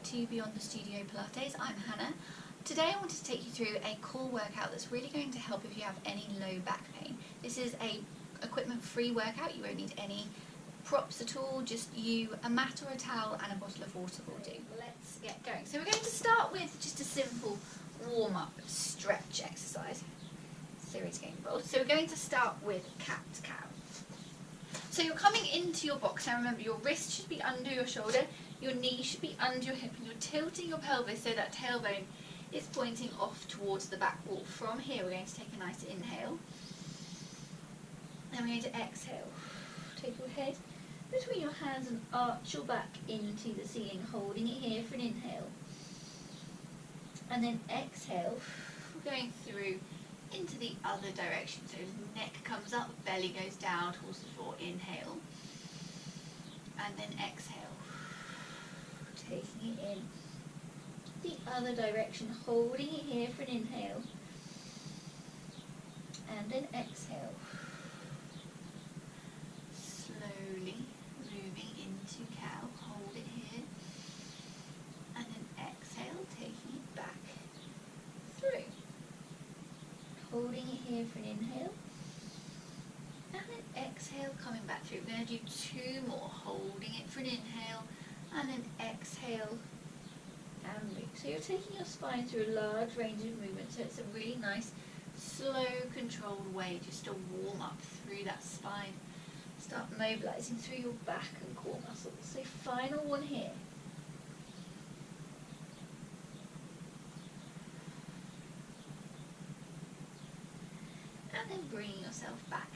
to Beyond the Studio Pilates. I'm Hannah. Today I wanted to take you through a core workout that's really going to help if you have any low back pain. This is a equipment-free workout. You won't need any props at all, just you, a mat or a towel and a bottle of water will do. Let's get going. So we're going to start with just a simple warm-up stretch exercise. Series getting bold. So we're going to start with cat-cow. So you're coming into your box. Now remember, your wrist should be under your shoulder, your knee should be under your hip, and you're tilting your pelvis so that tailbone is pointing off towards the back wall. From here we're going to take a nice inhale. Then we're going to exhale. Take your head between your hands and arch your back into the ceiling, holding it here for an inhale. And then exhale, we're going through into the other direction. So neck comes up, belly goes down towards the floor. Inhale. And then exhale. Taking it in the other direction, holding it here for an inhale. And then exhale. Slowly moving into cow. Hold it here. And then exhale, taking it back through. Holding it here for an inhale. And then exhale, coming back through. We're going to do two more. Holding it for an inhale. And then exhale and move. So you're taking your spine through a large range of movement. So it's a really nice, slow, controlled way just to warm up through that spine. Start mobilizing through your back and core muscles. So final one here. And then bringing yourself back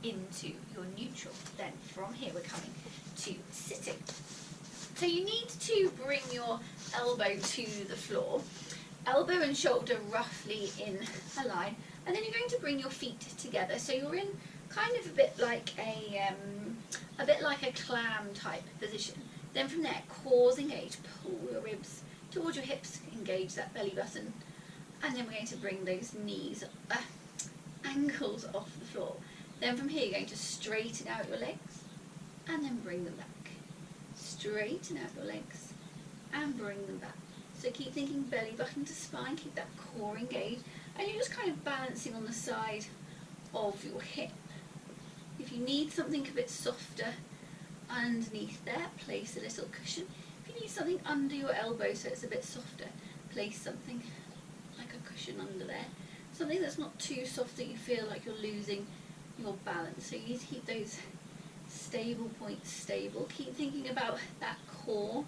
into your neutral. Then from here we're coming to sitting. So you need to bring your elbow to the floor, elbow and shoulder roughly in a line, and then you're going to bring your feet together. So you're in kind of a bit like a clam type position. Then from there, cores engage, pull your ribs towards your hips, engage that belly button, and then we're going to bring those knees, ankles off the floor. Then from here, you're going to straighten out your legs, and then bring them back. Straighten out your legs and bring them back. So keep thinking belly button to spine, keep that core engaged, and you're just kind of balancing on the side of your hip. If you need something a bit softer underneath there, place a little cushion. If you need something under your elbow so it's a bit softer, place something like a cushion under there. Something that's not too soft that you feel like you're losing your balance. So you need to keep those stable points stable. Keep thinking about that core,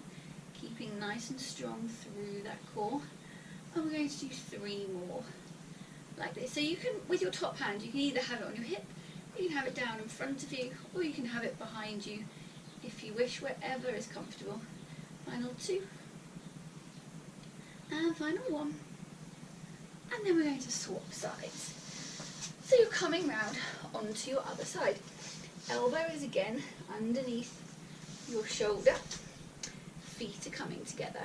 keeping nice and strong through that core. And we're going to do three more like this. So you can, with your top hand, you can either have it on your hip, you can have it down in front of you, or you can have it behind you if you wish, wherever is comfortable. Final two. And final one. And then we're going to swap sides. So you're coming round onto your other side. Elbow is again underneath your shoulder. Feet are coming together.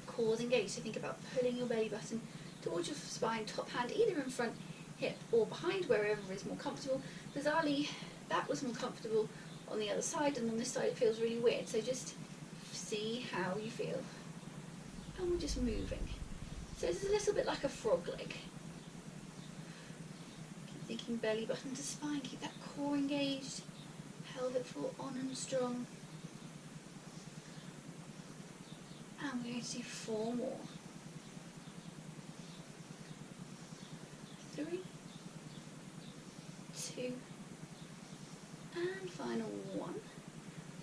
Cores engaged. So think about pulling your belly button towards your spine, top hand either in front, hip or behind, wherever is more comfortable. Bizarrely, that was more comfortable on the other side, and on this side it feels really weird. So just see how you feel. And we're just moving. So it's a little bit like a frog leg. Keep thinking belly button to spine, keep that core engaged, pelvic floor on and strong. And we're going to do four more. 3, 2, and final one.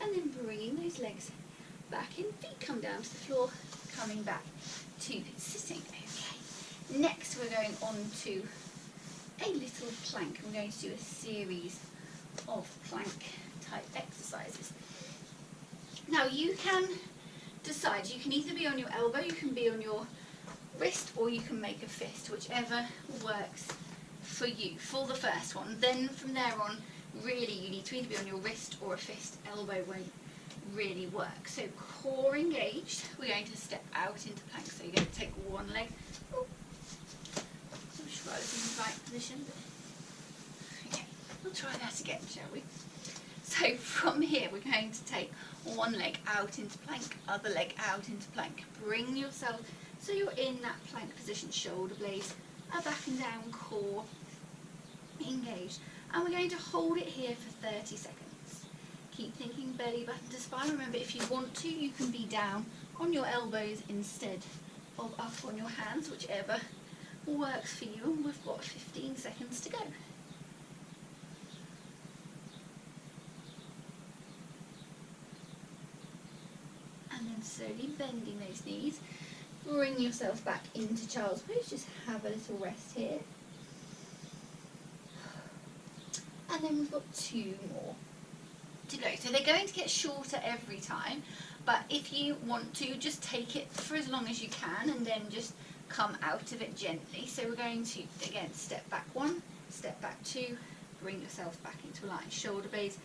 And then bringing those legs back in, feet come down to the floor, coming back to sitting. Okay. Next we're going on to a little plank. We're going to do a series of plank type exercises. Now you can decide, you can either be on your elbow, you can be on your wrist, or you can make a fist, whichever works for you for the first one. Then from there on, really you need to either be on your wrist or a fist. Elbow won't really work. So core engaged, we're going to step out into plank. So you're going to take one leg. Oh, I'm sure I was in the right position, but okay, we'll try that again, shall we? So from here we're going to take One leg out into plank, other leg out into plank. Bring yourself so you're in that plank position. Shoulder blades are back and down, core engaged. And we're going to hold it here for 30 seconds. Keep thinking belly button to spine. Remember, if you want to, you can be down on your elbows instead of up on your hands, whichever works for you. And we've got 15 seconds to go. And then slowly bending those knees. Bring yourself back into child's pose. Just have a little rest here. And then we've got 2 more to go. So they're going to get shorter every time, but if you want to, just take it for as long as you can and then just come out of it gently. So we're going to, again, step back 1, step back 2, bring yourself back into a line. Shoulder blades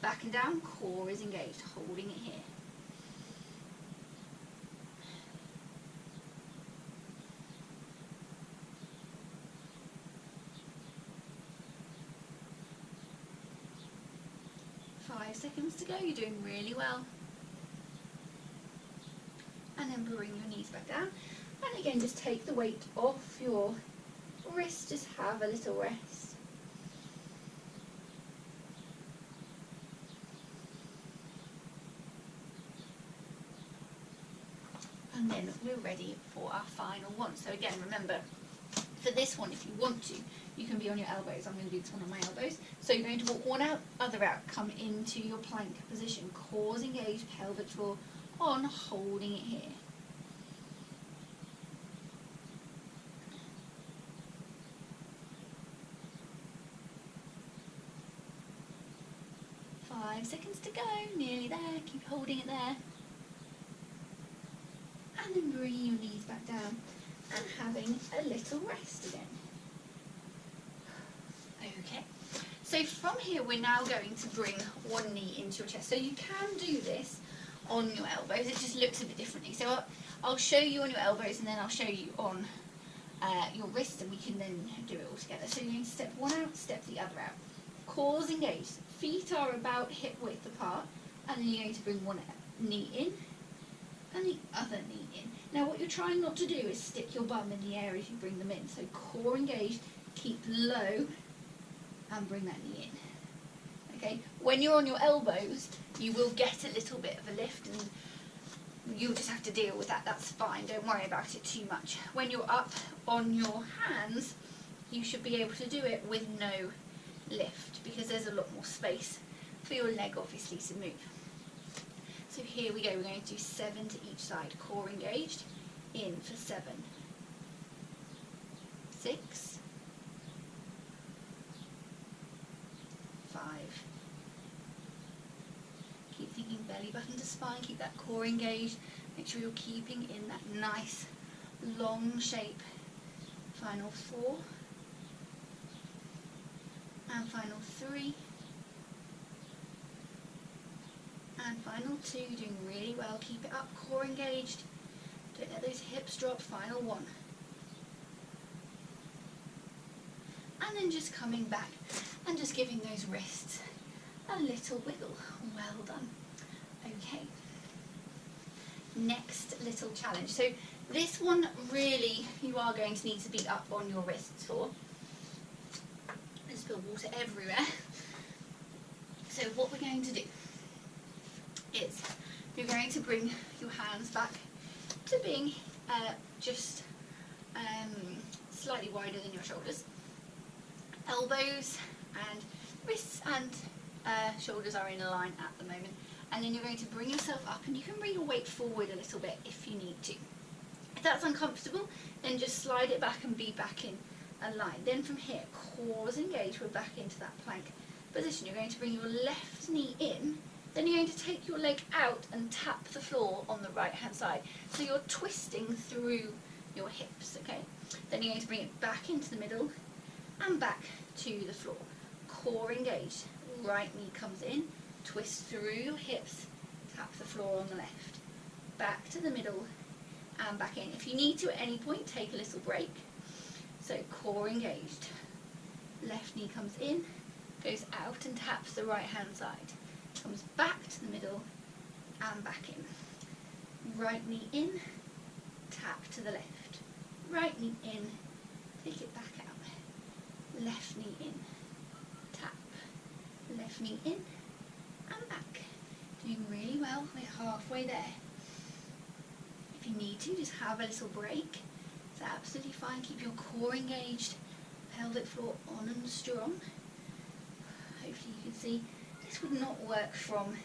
back and down, core is engaged, holding it here. Seconds to go. You're doing really well. And then bring your knees back down. And again, just take the weight off your wrist. Just have a little rest. And then we're ready for our final one. So again, remember, for this one, if you want to, you can be on your elbows. I'm going to do this one on my elbows. So you're going to walk one out, other out, come into your plank position. Core engaged, pelvic floor on, holding it here. Five seconds to go, nearly there. Keep holding it there. And then bringing your knees back down and having a little rest again. Okay, so from here we're now going to bring one knee into your chest. So you can do this on your elbows, it just looks a bit differently. So I'll show you on your elbows and then I'll show you on your wrist, and we can then do it all together. So you're going to step one out, step the other out. Cores engaged, feet are about hip width apart, and then you're going to bring one knee in and the other knee in. Now what you're trying not to do is stick your bum in the air as you bring them in. So core engaged, keep low, and bring that knee in. Okay, when you're on your elbows, you will get a little bit of a lift, and you'll just have to deal with that. That's fine, don't worry about it too much. When you're up on your hands, you should be able to do it with no lift, because there's a lot more space for your leg obviously to move. So here we go, we're going to do 7 to each side. Core engaged, in for 7, 6, 5. Keep thinking belly button to spine, keep that core engaged. Make sure you're keeping in that nice long shape. Final 4. And final 3. And final 2, doing really well. Keep it up, core engaged. Don't let those hips drop. Final 1. And then just coming back and just giving those wrists a little wiggle. Well done. Okay. Next little challenge. So this one really you are going to need to be up on your wrists for. There's spill water everywhere. So what we're going to do is you're going to bring your hands back to being just slightly wider than your shoulders. Elbows and wrists and shoulders are in a line at the moment, and then you're going to bring yourself up, and you can bring your weight forward a little bit if you need to. If that's uncomfortable, then just slide it back and be back in a line. Then from here, cores engaged, we're back into that plank position. You're going to bring your left knee in, then you're going to take your leg out and tap the floor on the right hand side. So you're twisting through your hips, okay? Then you're going to bring it back into the middle and back to the floor. Core engaged, right knee comes in, twist through your hips, tap the floor on the left. Back to the middle and back in. If you need to at any point, take a little break. So core engaged, left knee comes in, goes out and taps the right hand side. Comes back to the middle and back in. Right knee in, tap to the left. Right knee in, take it back out. Left knee in, tap. Left knee in and back. Doing really well, we're halfway there. If you need to, just have a little break. It's absolutely fine. Keep your core engaged, pelvic floor on and strong. Hopefully you can see this would not work from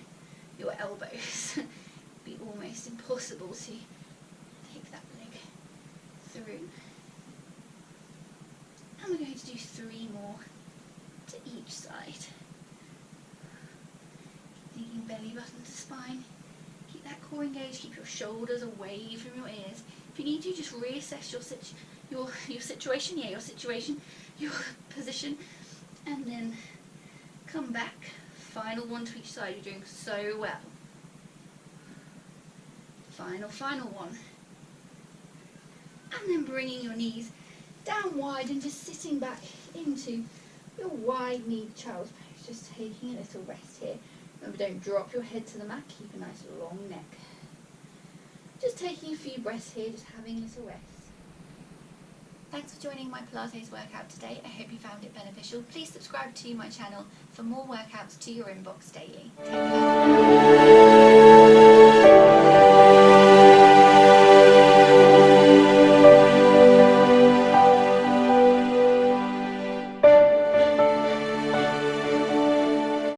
your elbows. It'd be almost impossible to take that leg through. And we're going to do 3 more to each side. Thinking belly button to spine. Keep that core engaged, keep your shoulders away from your ears. If you need to, just reassess your situation, your position, and then come back. Final one to each side. You're doing so well. Final one. And then bringing your knees down wide and just sitting back into your wide-kneed child's pose. Just taking a little rest here. Remember, don't drop your head to the mat. Keep a nice long neck. Just taking a few breaths here, just having a little rest. Thanks for joining my Pilates workout today. I hope you found it beneficial. Please subscribe to my channel for more workouts to your inbox daily. Take care.